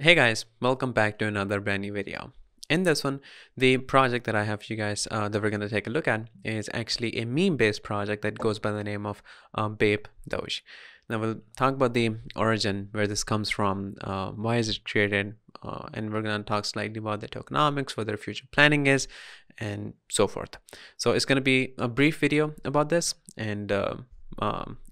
Hey guys, welcome back to another brand new video. In this one, the project that I have for you guys that we're going to take a look at is actually a meme-based project that goes by the name of Bape Doge. Now we'll talk about the origin, where this comes from, why is it created, and we're going to talk slightly about the tokenomics, what their future planning is, and so forth. So it's going to be a brief video about this, and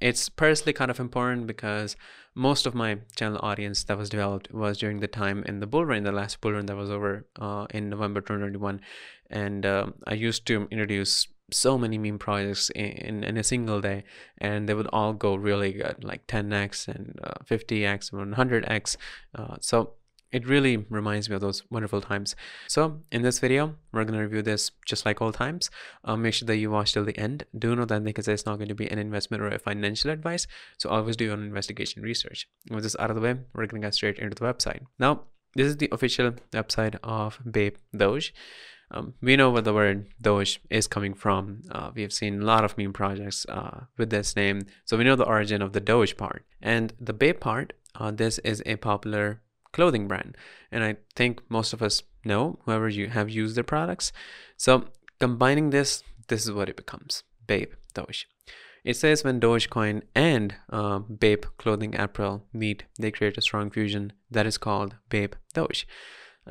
it's personally kind of important because most of my channel audience that was developed was during the time in the bull run, the last bull run that was over in November 2021. And I used to introduce so many meme projects in a single day, and they would all go really good, like 10x and 50x, 100x. So it really reminds me of those wonderful times. So in this video, we're going to review this just like old times. Make sure that you watch till the end. Do know that because it's not going to be an investment or a financial advice. So always do your own investigation research. With this out of the way, we're going to get straight into the website. Now, this is the official website of Bape Doge. We know where the word Doge is coming from. We have seen a lot of meme projects with this name. So we know the origin of the Doge part. And the Bape part, this is a popular clothing brand, and I think most of us know, whoever you have used their products. So combining this is what it becomes: Bape Doge. It says when Dogecoin and Bape clothing apparel meet, they create a strong fusion that is called Bape Doge.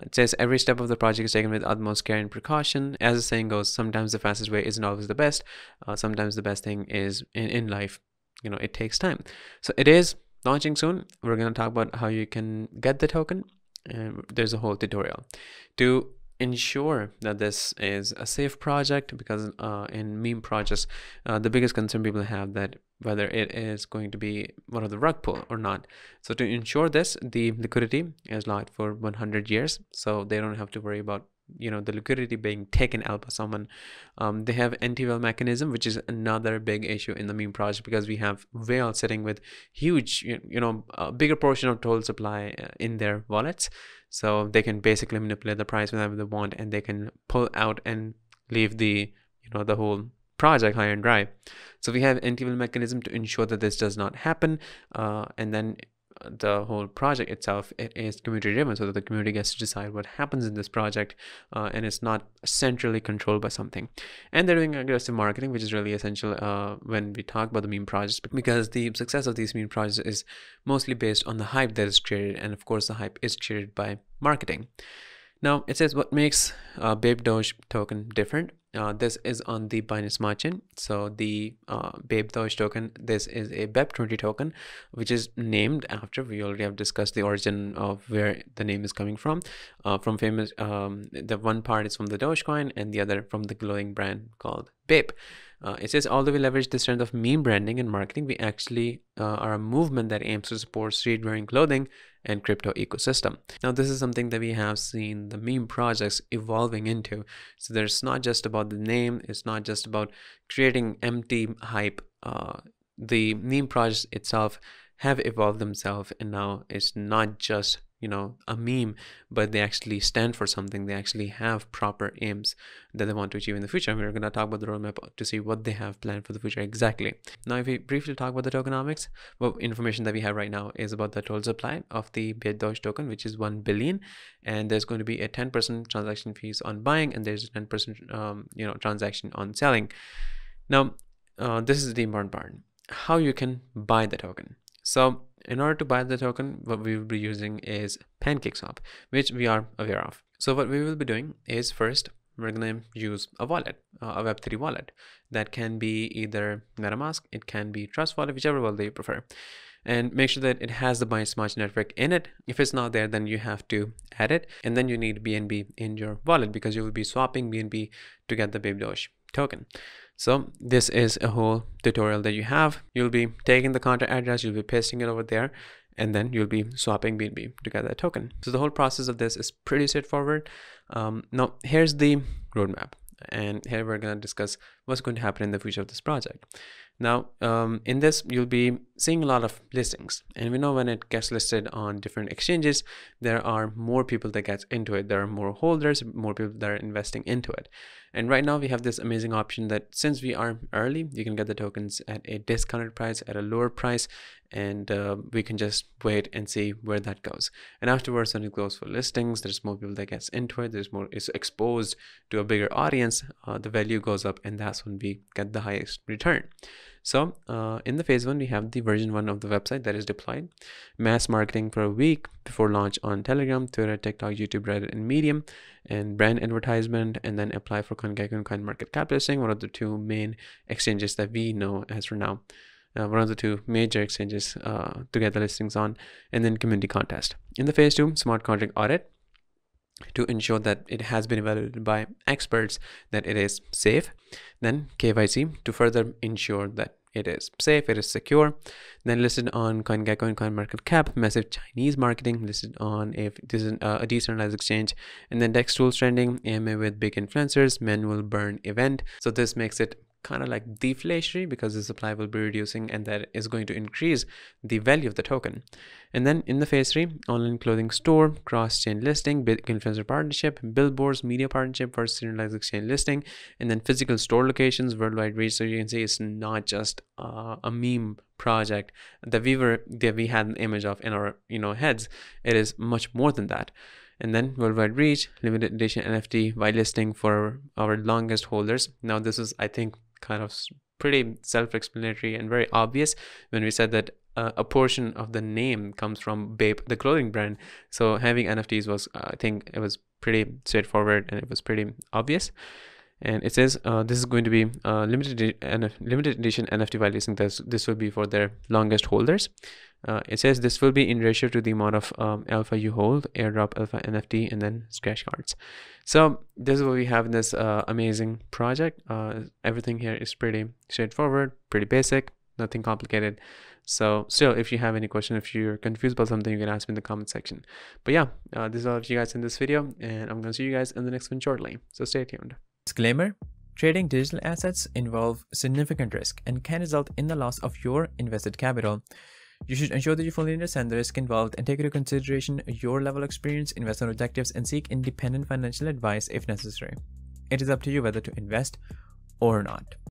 It says every step of the project is taken with utmost care and precaution. As the saying goes, sometimes the fastest way isn't always the best. Sometimes the best thing is in life, it takes time. So it is launching soon. We're going to talk about how you can get the token, and there's a whole tutorial to ensure that this is a safe project, because in meme projects, the biggest concern people have that whether it is going to be one of the rug pull or not. So to ensure this, the liquidity is locked for 100 years, so they don't have to worry about the liquidity being taken out by someone. They have anti-whale mechanism, which is another big issue in the meme project, because we have whales sitting with huge, a bigger portion of total supply in their wallets, so they can basically manipulate the price whenever they want, and they can pull out and leave the the whole project high and dry. So we have anti-whale mechanism to ensure that this does not happen, and then the whole project itself, it is community driven, so that the community gets to decide what happens in this project, and it's not centrally controlled by something. And they're doing aggressive marketing, which is really essential when we talk about the meme projects, because the success of these meme projects is mostly based on the hype that is created, and of course the hype is created by marketing. Now it says what makes Bape Doge token different. This is on the Binance Smart Chain. So the Bape Doge token, this is a BEP20 token, which is named after, we already have discussed the origin of where the name is coming from famous, the one part is from the Dogecoin and the other from the clothing brand called Bape. It says, although we leverage the strength of meme branding and marketing, we actually are a movement that aims to support street-wearing clothing and crypto ecosystem. Now, this is something that we have seen the meme projects evolving into. So there's not just about the name, it's not just about creating empty hype. The meme projects itself have evolved themselves, and now it's not just a meme, but they actually stand for something. They actually have proper aims that they want to achieve in the future, and we're going to talk about the roadmap to see what they have planned for the future exactly. Now, if we briefly talk about the tokenomics, well, information that we have right now is about the total supply of the Bape Doge token, which is 1 billion, and there's going to be a 10% transaction fees on buying, and there's a 10% transaction on selling. Now, this is the important part: how you can buy the token. So in order to buy the token, what we will be using is PancakeSwap, which we are aware of. So what we will be doing is, first, we're going to use a wallet, a Web3 wallet. That can be either MetaMask, it can be Trust Wallet, whichever wallet you prefer. And make sure that it has the Binance Smart Chain network in it. If it's not there, then you have to add it. And then you need BNB in your wallet, because you will be swapping BNB to get the Bape Doge token. So this is a whole tutorial that you have. You'll be taking the contract address, you'll be pasting it over there, and then you'll be swapping BNB to get that token. So the whole process of this is pretty straightforward. Now here's the roadmap, and here we're going to discuss what's going to happen in the future of this project. Now, in this, you'll be seeing a lot of listings, and we know when it gets listed on different exchanges, there are more people that get into it. There are more holders, more people that are investing into it. And right now we have this amazing option that since we are early, you can get the tokens at a discounted price, at a lower price, and we can just wait and see where that goes. And afterwards, when it goes for listings, there's more people that gets into it, there's more, is exposed to a bigger audience, the value goes up, and that's when we get the highest return. So in the phase 1, we have the version 1 of the website that is deployed. Mass marketing for a week before launch on Telegram, Twitter, TikTok, YouTube, Reddit, and Medium, and brand advertisement, and then apply for CoinGecko and CoinMarketCap listing, one of the two main exchanges that we know as for now. One of the two major exchanges to get the listings on, and then community contest. In the phase 2, smart contract audit, to ensure that it has been evaluated by experts that it is safe. Then KYC to further ensure that it is safe, it is secure. Then listed on CoinGecko and CoinMarketCap, massive Chinese marketing, listed on a decentralized exchange. And then DEX tools trending, AMA with big influencers, manual burn event. So this makes it kind of like deflationary because the supply will be reducing, and that is going to increase the value of the token. And then in the phase 3, online clothing store, cross-chain listing, big influencer partnership, billboards, media partnership for centralized exchange listing, and then physical store locations, worldwide reach. So you can see it's not just a meme project that we had an image of in our heads. It is much more than that. And then worldwide reach, limited edition NFT whitelisting for our longest holders. Now this is, I think, kind of pretty self-explanatory and very obvious when we said that a portion of the name comes from Bape, the clothing brand. So having NFTs was, I think it was pretty straightforward and it was pretty obvious. And it says this is going to be limited edition NFT whitelisting. This will be for their longest holders. It says this will be in ratio to the amount of alpha you hold, airdrop alpha NFT, and then scratch cards. So this is what we have in this amazing project. Everything here is pretty straightforward, pretty basic, nothing complicated. So still, if you have any question, if you're confused about something, you can ask me in the comment section. But yeah, this is all of you guys in this video, and I'm going to see you guys in the next one shortly. So stay tuned. Disclaimer: trading digital assets involve significant risk and can result in the loss of your invested capital. You should ensure that you fully understand the risk involved and take into consideration your level of experience, investment objectives, and seek independent financial advice if necessary. It is up to you whether to invest or not.